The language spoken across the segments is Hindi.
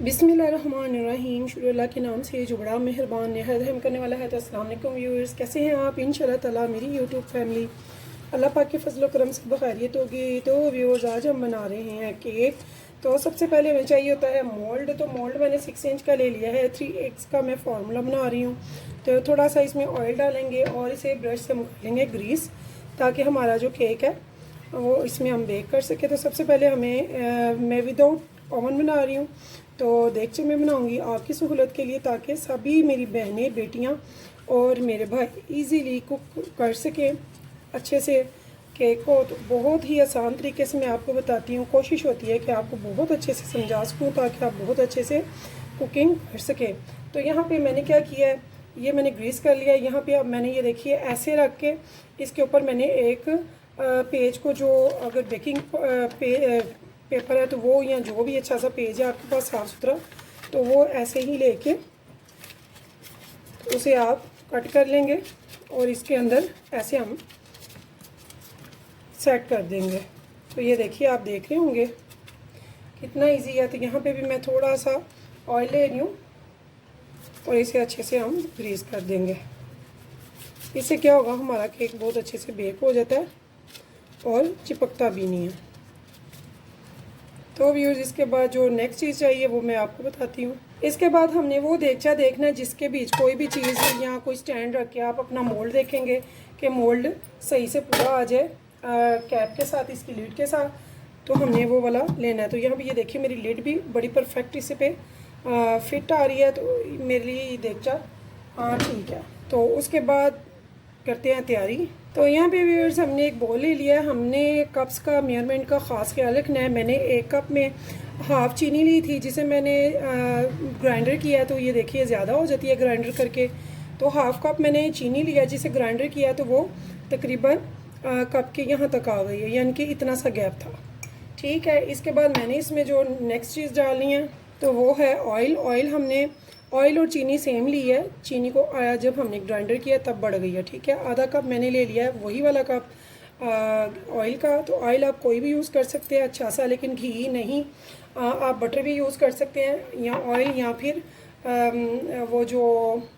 बिस्मिल्लाहिर्रहमानिर्रहीम। शुरू अल्लाह के नाम से जो बड़ा मेहरबान नहायत रहम करने वाला है। तो अस्सलाम वालेकुम व्यूअर्स, कैसे हैं आप? इंशाल्लाह ताला मेरी यूट्यूब फैमिली अल्लाह पाक के फजल करम से बखैरियत होगी। तो व्यूअर्स, आज हम बना रहे हैं केक। तो सबसे पहले हमें चाहिए होता है मोल्ड। तो मोल्ड मैंने 6 इंच का ले लिया है। 3 eggs का मैं फार्मूला बना रही हूँ। तो थोड़ा सा इसमें ऑयल डालेंगे और इसे ब्रश से निकालेंगे ग्रीस, ताकि हमारा जो केक है वो इसमें हम बेक कर सके। तो सबसे पहले मैं विदाउट ओवन बना रही हूँ। तो देगचे में बनाऊंगी आपकी सहूलत के लिए, ताकि सभी मेरी बहनें, बेटियाँ और मेरे भाई इजीली कुक कर सकें अच्छे से केक को। तो बहुत ही आसान तरीके से मैं आपको बताती हूँ। कोशिश होती है कि आपको बहुत अच्छे से समझा सकूँ, ताकि आप बहुत अच्छे से कुकिंग कर सकें। तो यहाँ पे मैंने क्या किया है, ये मैंने ग्रीस कर लिया। यहाँ पे अब मैंने ये देखिए ऐसे रख के इसके ऊपर मैंने एक पेज को, जो अगर बेकिंग पेपर है तो वो, या जो भी अच्छा सा पेज है आपके पास साफ़ सुथरा, तो वो ऐसे ही लेके उसे आप कट कर लेंगे और इसके अंदर ऐसे हम सेट कर देंगे। तो ये देखिए, आप देख रहे होंगे कितना इजी है। तो यहाँ पे भी मैं थोड़ा सा ऑयल ले रही हूँ और इसे अच्छे से हम ग्रीस कर देंगे। इससे क्या होगा, हमारा केक बहुत अच्छे से बेक हो जाता है और चिपकता भी नहीं है। तो व्यूअर्स, इसके बाद जो नेक्स्ट चीज़ चाहिए वो मैं आपको बताती हूँ। इसके बाद हमने वो देगचा देखना है जिसके बीच कोई भी चीज़ या कोई स्टैंड रख के आप अपना मोल्ड देखेंगे कि मोल्ड सही से पूरा आ जाए कैप के साथ, इसकी लीड के साथ। तो हमने वो वाला लेना है। तो यहाँ पे ये देखिए मेरी लीड भी बड़ी परफेक्ट इस पे फिट आ रही है। तो मेरे लिए ये देगचा ठीक है। तो उसके बाद करते हैं तैयारी। तो यहाँ पे व्यूअर्स, हमने एक बोल ले लिया है। हमने कप्स का मेजरमेंट का ख़ास ख्याल रखना है। मैंने एक कप में हाफ़ चीनी ली थी, जिसे मैंने ग्राइंडर किया है। तो ये देखिए ज़्यादा हो जाती है ग्राइंडर करके। तो हाफ़ कप मैंने चीनी लिया, जिसे ग्राइंडर किया तो वो तकरीबन कप के यहाँ तक आ गई है, यानी कि इतना सा गैप था। ठीक है। इसके बाद मैंने इसमें जो नेक्स्ट चीज़ डालनी है तो वो है ऑयल। हमने ऑयल और चीनी सेम ली है। चीनी को आया जब हमने ग्राइंडर किया तब बढ़ गई है। ठीक है। आधा कप मैंने ले लिया है, वही वाला कप ऑयल का। तो ऑयल आप कोई भी यूज़ कर सकते हैं अच्छा सा, लेकिन घी नहीं। आप बटर भी यूज़ कर सकते हैं, या ऑयल, या फिर वो जो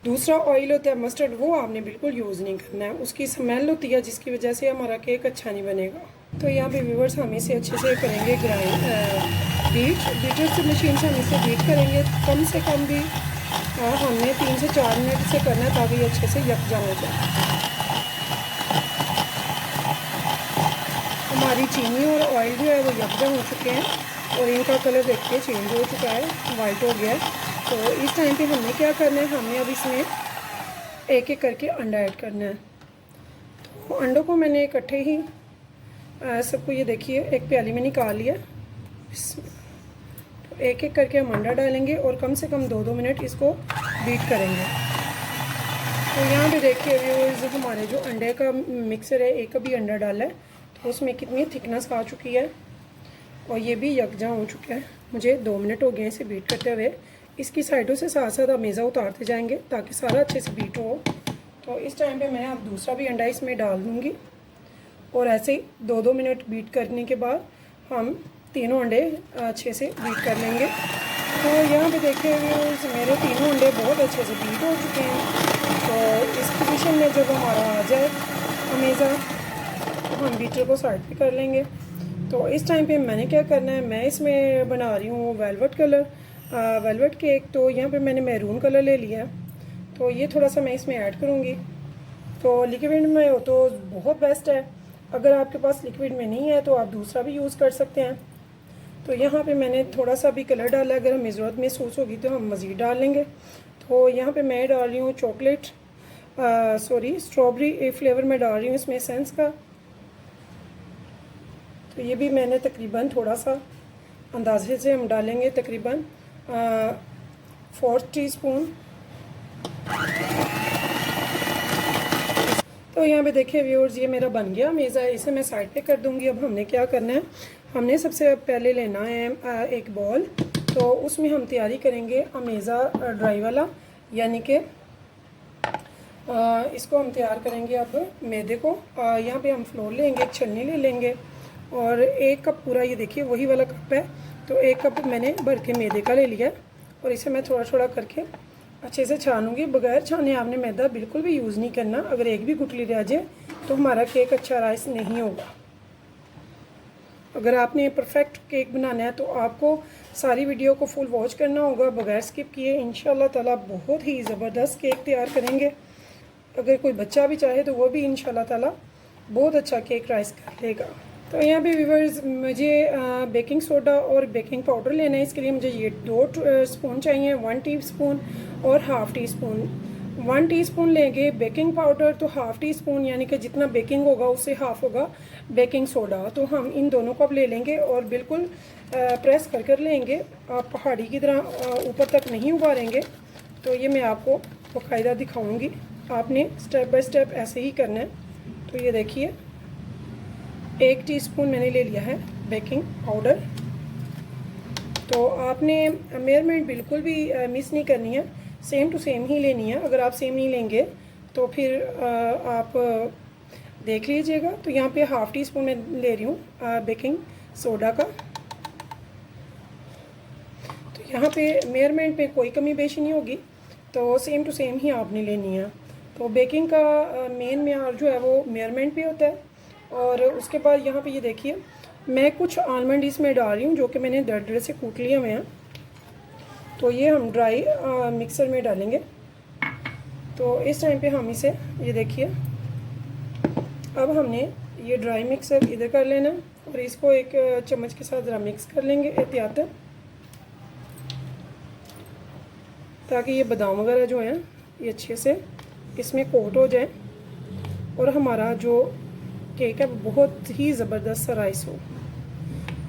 दूसरा ऑयल होता है मस्टर्ड, वो आपने बिल्कुल यूज़ नहीं करना है। उसकी स्मेल होती है जिसकी वजह से हमारा केक अच्छा नहीं बनेगा। तो यहाँ पे व्यूअर्स, हम इसे अच्छे से करेंगे बीटर से, मशीन से हम इसे बीट करेंगे। कम से कम भी हमने 3 से 4 मिनट से करना है, ताकि ये अच्छे से यकजा हो जाए। हमारी चीनी और ऑयल जो है वो यकजा हो चुके हैं और इनका कलर देखिए चेंज हो चुका है, वाइट हो गया है। तो इस टाइम पे हमने क्या करना है, हमने अब इसमें एक एक करके अंडा ऐड करना है। तो अंडों को मैंने इकट्ठे ही सबको, ये देखिए, एक प्याली में निकाल लिया। तो एक एक करके हम अंडा डालेंगे और कम से कम 2-2 मिनट इसको बीट करेंगे। तो यहाँ पे देखिए व्यूअर्स, हमारे जो अंडे का मिक्सर है, एक भी अंडा डाला है तो उसमें कितनी थिकनेस आ चुकी है और ये भी यकजा हो चुका है। मुझे 2 मिनट हो गए इसे बीट करते हुए। इसकी साइडों से साथ साथ अमेज़ा उतारते जाएंगे ताकि सारा अच्छे से बीट हो। तो इस टाइम पे मैं अब दूसरा भी अंडा इसमें डाल दूँगी और ऐसे ही 2-2 मिनट बीट करने के बाद हम तीनों अंडे अच्छे से बीट कर लेंगे। तो यहाँ पे देखिए मेरे तीनों अंडे बहुत अच्छे से बीट हो चुके हैं। तो इस पोजीशन में जब हमारा आ जाए अमेज़ा, तो हम बीटर को साइड पे कर लेंगे। तो इस टाइम पे मैंने क्या करना है, मैं इसमें बना रही हूँ वेलवेट केक। तो यहाँ पे मैंने मैरून कलर ले लिया है। तो ये थोड़ा सा मैं इसमें ऐड करूँगी। तो लिक्विड में हो तो बहुत बेस्ट है, अगर आपके पास लिक्विड में नहीं है तो आप दूसरा भी यूज़ कर सकते हैं। तो यहाँ पे मैंने थोड़ा सा भी कलर डाला, अगर हमें ज़रूरत महसूस होगी तो हम मज़ीद डाल लेंगे। तो यहाँ पे मैं डाल रही हूँ स्ट्रॉबेरी फ्लेवर में डाल रही हूँ इसमें एसेंस का। तो ये भी मैंने तकरीबन थोड़ा सा अंदाजे से हम डालेंगे, तकरीबन 4 टीस्पून। तो यहाँ पे देखिए व्यूअर्स, ये मेरा बन गया मेज़ा है, इसे मैं साइड पे कर दूँगी। अब हमने क्या करना है, हमने सबसे पहले लेना है एक बॉल। तो उसमें हम तैयारी करेंगे अमेज़ा ड्राई वाला, यानी कि इसको हम तैयार करेंगे अब मैदे को। यहाँ पे हम फ्लोर लेंगे, एक छलनी ले लेंगे और 1 कप पूरा, ये देखिए वही वाला कप है, तो 1 कप मैंने भर के मैदे का ले लिया। और इसे मैं थोड़ा थोड़ा करके अच्छे से छानूंगी। बगैर छाने आपने मैदा बिल्कुल भी यूज़ नहीं करना। अगर एक भी गुठली रह जाए तो हमारा केक अच्छा राइस नहीं होगा। अगर आपने परफेक्ट केक बनाना है तो आपको सारी वीडियो को फुल वॉच करना होगा बगैर स्किप किए। इंशाल्लाह ताला बहुत ही ज़बरदस्त केक तैयार करेंगे। अगर कोई बच्चा भी चाहे तो वो भी इंशाल्लाह ताला बहुत अच्छा केक राइस कर लेगा। तो यहाँ पे व्यूवर्स मुझे बेकिंग सोडा और बेकिंग पाउडर लेना है। इसके लिए मुझे ये 2 स्पून चाहिए, 1 टीस्पून और हाफ़ टी स्पून। 1 टीस्पून लेंगे बेकिंग पाउडर तो हाफ़ टी स्पून यानी कि जितना बेकिंग होगा उससे हाफ़ होगा बेकिंग सोडा। तो हम इन दोनों को अब ले लेंगे और बिल्कुल प्रेस कर लेंगे। आप पहाड़ी की तरह ऊपर तक नहीं उबालेंगे। तो ये मैं आपको बाकायदा दिखाऊंगी, आपने स्टेप बाय स्टेप ऐसे ही करना है। तो ये देखिए 1 टीस्पून मैंने ले लिया है बेकिंग पाउडर। तो आपने मेजरमेंट बिल्कुल भी मिस नहीं करनी है, सेम टू सेम ही लेनी है। अगर आप सेम नहीं लेंगे तो फिर आप देख लीजिएगा। तो यहाँ पे हाफ़ टी स्पून मैं ले रही हूँ बेकिंग सोडा का। तो यहाँ पे मेजरमेंट में कोई कमी पेशी नहीं होगी, तो सेम टू सेम ही आपने लेनी है। तो बेकिंग का मेन मेयार जो है वो मेजरमेंट पे होता है। और उसके बाद यहाँ पे ये देखिए मैं कुछ आलमंड इसमें डाल रही हूँ जो कि मैंने दरदरे से कूट लिए हुए हैं। तो ये हम ड्राई मिक्सर में डालेंगे। तो इस टाइम पे हम इसे ये देखिए अब हमने ये ड्राई मिक्सर इधर कर लेना और इसको एक चम्मच के साथ ज़रा मिक्स कर लेंगे एहतियातन, ताकि ये बादाम वगैरह जो हैं ये अच्छे से इसमें कोट हो जाए और हमारा जो केक है वो बहुत ही ज़बरदस्त सा राइस हो।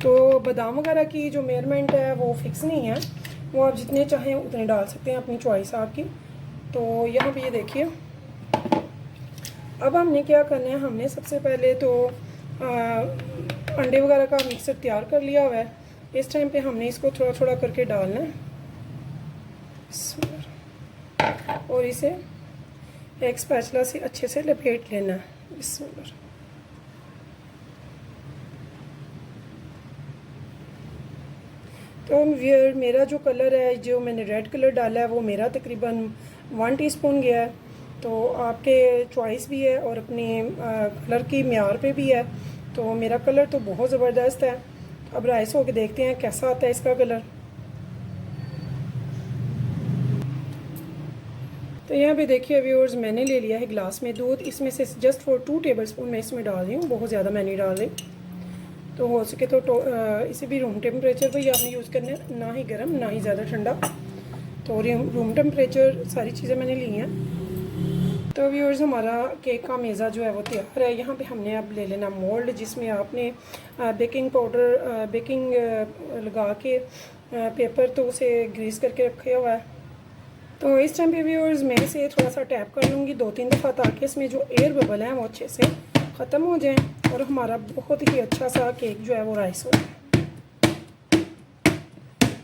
तो बादाम वगैरह की जो मेजरमेंट है वो फिक्स नहीं है, वो आप जितने चाहें उतने डाल सकते हैं, अपनी चॉइस आपकी। तो यहाँ पे ये देखिए अब हमने क्या करना है, हमने सबसे पहले तो अंडे वगैरह का मिक्सर तैयार कर लिया हुआ है। इस टाइम पे हमने इसको थोड़ा थोड़ा करके डालना है और इसे एक स्पैचुला से अच्छे से लपेट लेना है। तो मेरा जो कलर है, जो मैंने रेड कलर डाला है, वो मेरा तकरीबन 1 टीस्पून गया है। तो आपके चॉइस भी है और अपने कलर की म्यार पे भी है। तो मेरा कलर तो बहुत ज़बरदस्त है। अब राइस हो के देखते हैं कैसा आता है इसका कलर। तो यहाँ पे देखिए व्यूअर्स मैंने ले लिया है गिलास में दूध। इसमें से जस्ट फॉर 2 टेबलस्पून मैं इसमें डाल रही हूँ, बहुत ज़्यादा मैं नहीं डाल रही। तो हो सके तो इसे भी रूम टेम्परेचर पर ही आपने यूज़ करना है, ना ही गर्म ना ही ज़्यादा ठंडा। तो रूम टेम्परेचर सारी चीज़ें मैंने ली हैं। तो व्यूअर्स हमारा केक का मेज़ा जो है वो तैयार है। यहाँ पे हमने अब ले लेना मोल्ड, जिसमें आपने बेकिंग पाउडर बेकिंग लगा के पेपर तो उसे ग्रीस करके रखे हुआ है। तो इस टाइम पे व्यूअर्स मैं इसे थोड़ा सा टैप कर लूँगी 2-3 दफ़ा, ताकि इसमें जो एयर बबल हैं वो अच्छे से ख़त्म हो जाएं और हमारा बहुत ही अच्छा सा केक जो है वो राइस हो।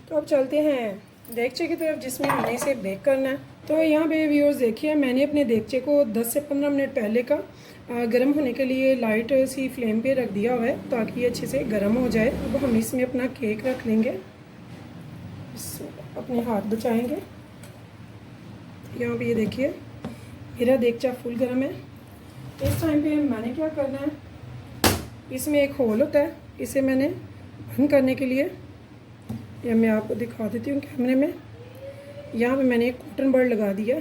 तो अब चलते हैं देगचे की तरफ जिसमें हमने इसे बेक करना है। तो यहाँ पे व्यूअर्स देखिए मैंने अपने देगचे को 10 से 15 मिनट पहले का गर्म होने के लिए लाइट सी फ्लेम पे रख दिया हुआ है, ताकि ये अच्छे से गर्म हो जाए। अब हम इसमें अपना केक रख लेंगे, अपने हाथ बचाएंगे। यहाँ पे ये देखिए मेरा देगचा फुल गर्म है। इस टाइम पे मैंने क्या करना है, इसमें एक होल होता है, इसे मैंने बंद करने के लिए, या मैं आपको दिखा देती हूँ कैमरे में, यहाँ पे मैंने एक कॉटन बड लगा दिया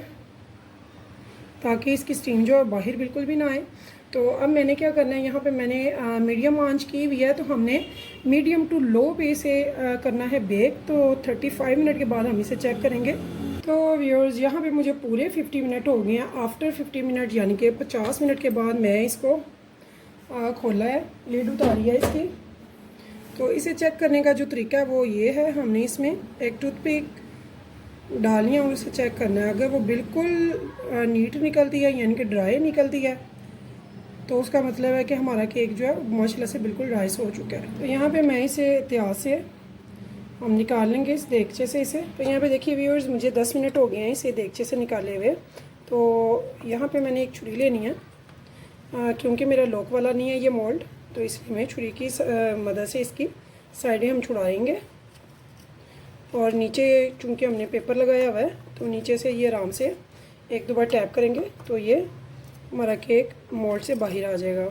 ताकि इसकी स्टीम जो है बाहर बिल्कुल भी ना आए। तो अब मैंने क्या करना है, यहाँ पे मैंने मीडियम आंच की हुई है। तो हमने मीडियम टू लो पे इसे करना है बेक। तो 35 मिनट के बाद हम इसे चेक करेंगे। तो व्यूअर्स यहाँ पे मुझे पूरे 50 मिनट हो गए हैं। आफ्टर 50 मिनट यानी कि 50 मिनट के बाद मैं इसको खोला है, लीड उतारी है इसकी। तो इसे चेक करने का जो तरीका है वो ये है, हमने इसमें एक टूथपिक डालनी है और उसे चेक करना है। अगर वो बिल्कुल नीट निकलती है यानी कि ड्राई निकलती है तो उसका मतलब है कि हमारा केक जो है माशाल्लाह से बिल्कुल राइस हो चुका है। तो यहाँ पे मैं इसे एहतियात से हम निकाल लेंगे इस देगचे से इसे। तो यहाँ पे देखिए व्यूअर्स मुझे 10 मिनट हो गए हैं इसे देगचे से निकाले हुए। तो यहाँ पे मैंने एक छुरी लेनी है, क्योंकि मेरा लॉक वाला नहीं है ये मोल्ड, तो इसलिए मैं छुरी की मदद से इसकी साइडें हम छुड़ाएंगे। और नीचे चूँकि हमने पेपर लगाया हुआ है तो नीचे से ये आराम से एक दो बार टैप करेंगे तो ये हमारा केक मोल्ड से बाहर आ जाएगा।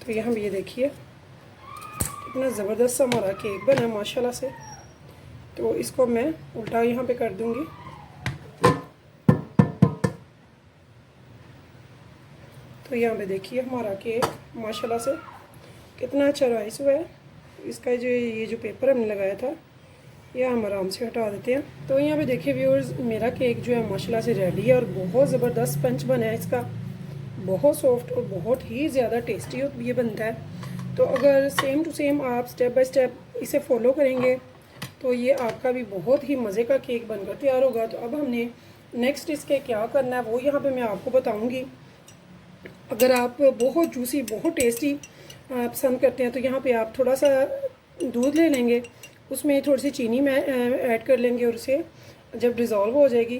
तो यहाँ भी ये देखिए कितना ज़बरदस्त सा हमारा केक बना माशाल्लाह से। तो इसको मैं उल्टा यहाँ पे कर दूँगी। तो यहाँ पे देखिए हमारा केक माशाल्लाह से कितना अच्छा राइस हुआ है। इसका जो ये जो पेपर हमने लगाया था ये हम आराम से हटा देते हैं। तो यहाँ पे देखिए व्यूअर्स मेरा केक जो है माशाल्लाह से रेडी है और बहुत ज़बरदस्त स्पंज बना है इसका, बहुत सॉफ्ट और बहुत ही ज़्यादा टेस्टी ये बनता है। तो अगर सेम टू सेम आप स्टेप बाय स्टेप इसे फॉलो करेंगे तो ये आपका भी बहुत ही मज़े का केक बनकर तैयार होगा। तो अब हमने नेक्स्ट इसके क्या करना है वो यहाँ पे मैं आपको बताऊँगी। अगर आप बहुत जूसी बहुत टेस्टी पसंद करते हैं तो यहाँ पे आप थोड़ा सा दूध ले लेंगे, उसमें थोड़ी सी चीनी में ऐड कर लेंगे और उसे जब डिज़ोल्व हो जाएगी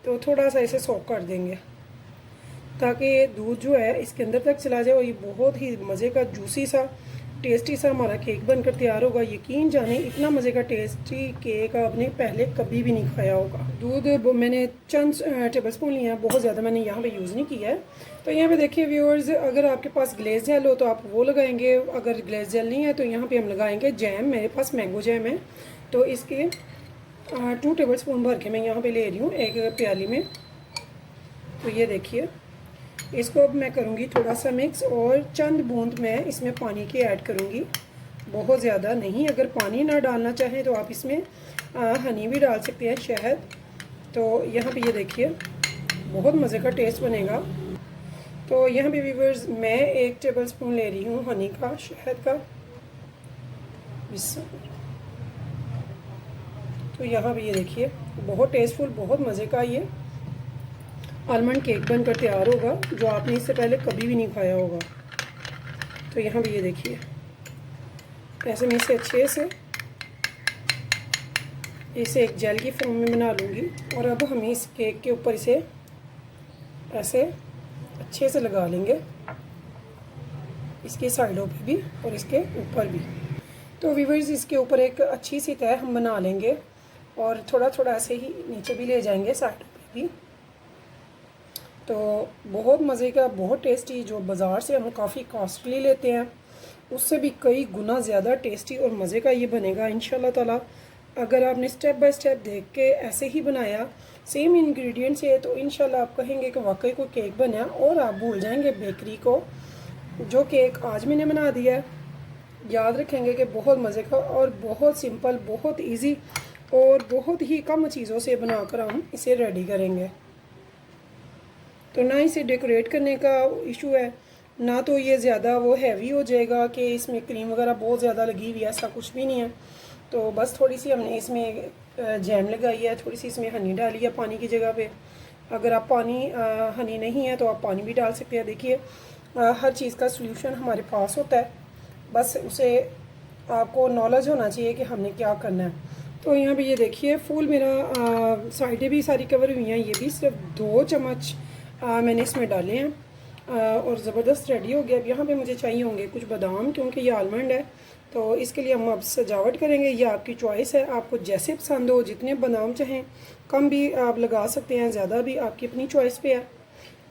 तो थोड़ा सा इसे सोक कर देंगे ताकि दूध जो है इसके अंदर तक चला जाए और ये बहुत ही मज़े का जूसी सा टेस्टी सा हमारा केक बनकर तैयार होगा। यकीन जाने इतना मज़े का टेस्टी केक आपने पहले कभी भी नहीं खाया होगा। दूध मैंने चंद टेबल स्पून लिया है, बहुत ज़्यादा मैंने यहाँ पे यूज़ नहीं किया है। तो यहाँ पे देखिए व्यूअर्स अगर आपके पास ग्लेज़ जेल हो तो आप वो लगाएंगे, अगर ग्लेज़ जेल नहीं है तो यहाँ पे हम लगाएंगे जैम। मेरे पास मैंगो जैम है तो इसके 2 टेबल स्पून भर के मैं यहाँ पे ले रही हूँ एक प्याली में। तो ये देखिए इसको अब मैं करूँगी थोड़ा सा मिक्स और चंद बूंद मैं इसमें पानी की ऐड करूँगी, बहुत ज़्यादा नहीं। अगर पानी ना डालना चाहें तो आप इसमें हनी भी डाल सकते हैं, शहद। तो यहाँ पे ये देखिए बहुत मज़े का टेस्ट बनेगा। तो यहाँ पे व्यूअर्स मैं 1 टेबल स्पून ले रही हूँ हनी का, शहद का। तो यहाँ पे ये देखिए बहुत टेस्टफुल बहुत मज़े का ये आलमंड केक बनकर तैयार होगा जो आपने इससे पहले कभी भी नहीं खाया होगा। तो यहाँ भी ये देखिए ऐसे मैं इसे अच्छे से इसे एक जेल की फॉर्म में बना लूँगी और अब हम इस केक के ऊपर इसे ऐसे अच्छे से लगा लेंगे, इसकी साइडों पे भी और इसके ऊपर भी। तो व्यूअर्स इसके ऊपर एक अच्छी सी तह हम बना लेंगे और थोड़ा थोड़ा ऐसे ही नीचे भी ले जाएंगे साइडों पे भी। तो बहुत मज़े का बहुत टेस्टी, जो बाज़ार से हम काफ़ी कॉस्टली लेते हैं उससे भी कई गुना ज़्यादा टेस्टी और मज़े का ये बनेगा इंशाल्लाह ताला। अगर आपने स्टेप बाय स्टेप देख के ऐसे ही बनाया सेम इंग्रेडिएंट से तो इंशाल्लाह आप कहेंगे कि वाकई कोई केक बना और आप भूल जाएंगे बेकरी को। जो केक आज मैंने बना दिया है याद रखेंगे कि बहुत मज़े का और बहुत सिंपल बहुत ईजी और बहुत ही कम चीज़ों से बनाकर हम इसे रेडी करेंगे। तो ना इसे डेकोरेट करने का इशू है ना तो ये ज़्यादा वो हैवी हो जाएगा कि इसमें क्रीम वगैरह बहुत ज़्यादा लगी हुई है, ऐसा कुछ भी नहीं है। तो बस थोड़ी सी हमने इसमें जैम लगाई है, थोड़ी सी इसमें हनी डाली है पानी की जगह पे। अगर आप हनी नहीं है तो आप पानी भी डाल सकते हैं। देखिए हर चीज़ का सॉल्यूशन हमारे पास होता है, बस उसे आपको नॉलेज होना चाहिए कि हमने क्या करना है। तो यहाँ पे ये देखिए फुल मेरा साइडें भी सारी कवर हुई हैं, ये भी सिर्फ 2 चम्मच मैंने इसमें डाले हैं और ज़बरदस्त रेडी हो गया। अब यहाँ पे मुझे चाहिए होंगे कुछ बादाम क्योंकि ये आलमंड है तो इसके लिए हम अब सजावट करेंगे। ये आपकी चॉइस है, आपको जैसे पसंद हो जितने बादाम चाहें कम भी आप लगा सकते हैं, ज़्यादा भी आपकी अपनी चॉइस पे है,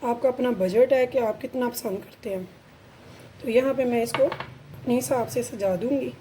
आपका अपना बजट है कि आप कितना पसंद करते हैं। तो यहाँ पे मैं इसको अपने हिसाब से सजा दूँगी।